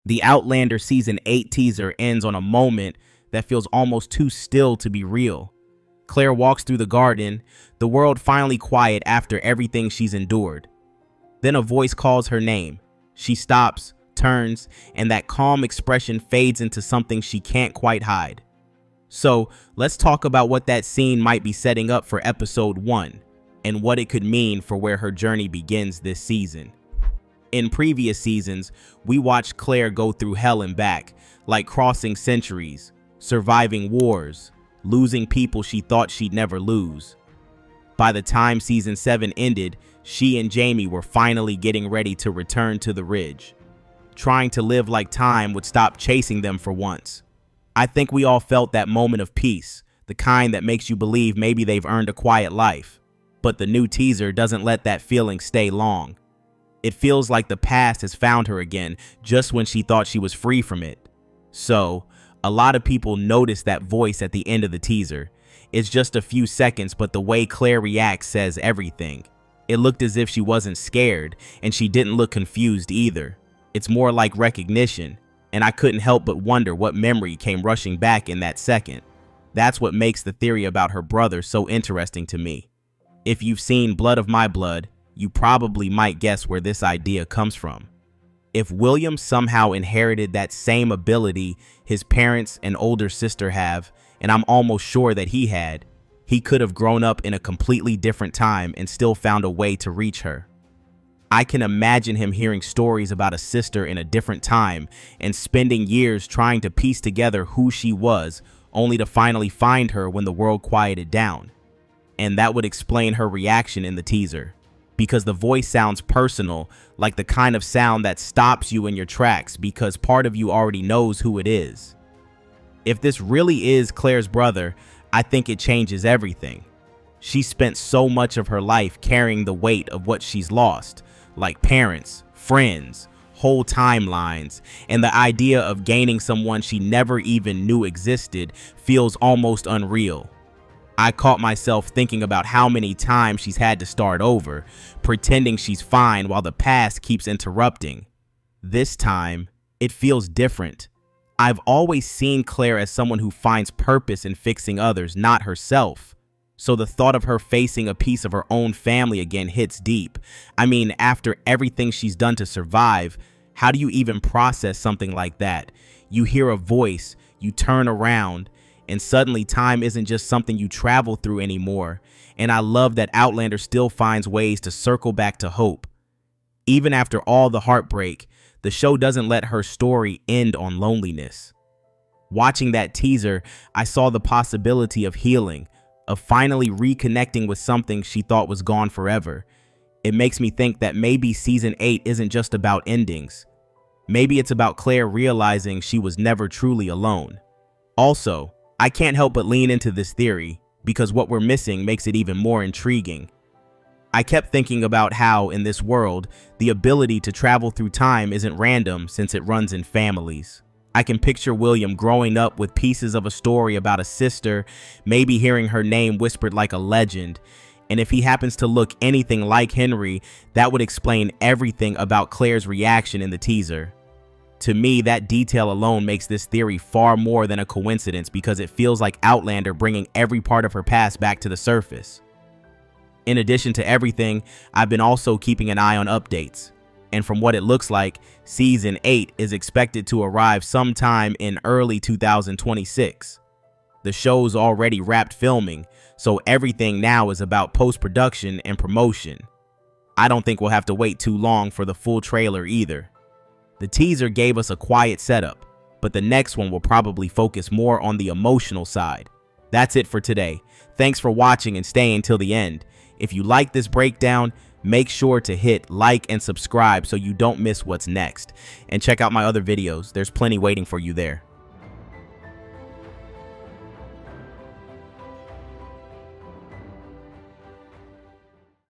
The Outlander Season 8 teaser ends on a moment that feels almost too still to be real. Claire walks through the garden, the world finally quiet after everything she's endured. Then a voice calls her name. She stops, turns, and that calm expression fades into something she can't quite hide. So, let's talk about what that scene might be setting up for episode 1, and what it could mean for where her journey begins this season. In previous seasons, we watched Claire go through hell and back, like crossing centuries, surviving wars, losing people she thought she'd never lose. By the time season 7 ended, she and Jamie were finally getting ready to return to the Ridge, trying to live like time would stop chasing them for once. I think we all felt that moment of peace, the kind that makes you believe maybe they've earned a quiet life. But the new teaser doesn't let that feeling stay long. It feels like the past has found her again, just when she thought she was free from it. So, a lot of people noticed that voice at the end of the teaser. It's just a few seconds, but the way Claire reacts says everything. It looked as if she wasn't scared, and she didn't look confused either. It's more like recognition, and I couldn't help but wonder what memory came rushing back in that second. That's what makes the theory about her brother so interesting to me. If you've seen Blood of My Blood, you probably might guess where this idea comes from. If William somehow inherited that same ability his parents and older sister have, and I'm almost sure that he had, he could have grown up in a completely different time and still found a way to reach her. I can imagine him hearing stories about a sister in a different time and spending years trying to piece together who she was, only to finally find her when the world quieted down. And that would explain her reaction in the teaser, because the voice sounds personal, like the kind of sound that stops you in your tracks because part of you already knows who it is. If this really is Claire's brother, I think it changes everything. She spent so much of her life carrying the weight of what she's lost, like parents, friends, whole timelines, and the idea of gaining someone she never even knew existed feels almost unreal. I caught myself thinking about how many times she's had to start over, pretending she's fine while the past keeps interrupting. This time, it feels different. I've always seen Claire as someone who finds purpose in fixing others, not herself. So the thought of her facing a piece of her own family again hits deep. I mean, after everything she's done to survive, how do you even process something like that? You hear a voice, you turn around, and suddenly time isn't just something you travel through anymore. And I love that Outlander still finds ways to circle back to hope. Even after all the heartbreak, the show doesn't let her story end on loneliness. Watching that teaser, I saw the possibility of healing, of finally reconnecting with something she thought was gone forever. It makes me think that maybe season 8 isn't just about endings. Maybe it's about Claire realizing she was never truly alone. Also, I can't help but lean into this theory, because what we're missing makes it even more intriguing. I kept thinking about how, in this world, the ability to travel through time isn't random since it runs in families. I can picture William growing up with pieces of a story about a sister, maybe hearing her name whispered like a legend, and if he happens to look anything like Henry, that would explain everything about Claire's reaction in the teaser. To me, that detail alone makes this theory far more than a coincidence because it feels like Outlander bringing every part of her past back to the surface. In addition to everything, I've been also keeping an eye on updates. And from what it looks like, Season 8 is expected to arrive sometime in early 2026. The show's already wrapped filming, so everything now is about post-production and promotion. I don't think we'll have to wait too long for the full trailer either. The teaser gave us a quiet setup, but the next one will probably focus more on the emotional side. That's it for today. Thanks for watching and staying till the end. If you like this breakdown, make sure to hit like and subscribe so you don't miss what's next. And check out my other videos. There's plenty waiting for you there.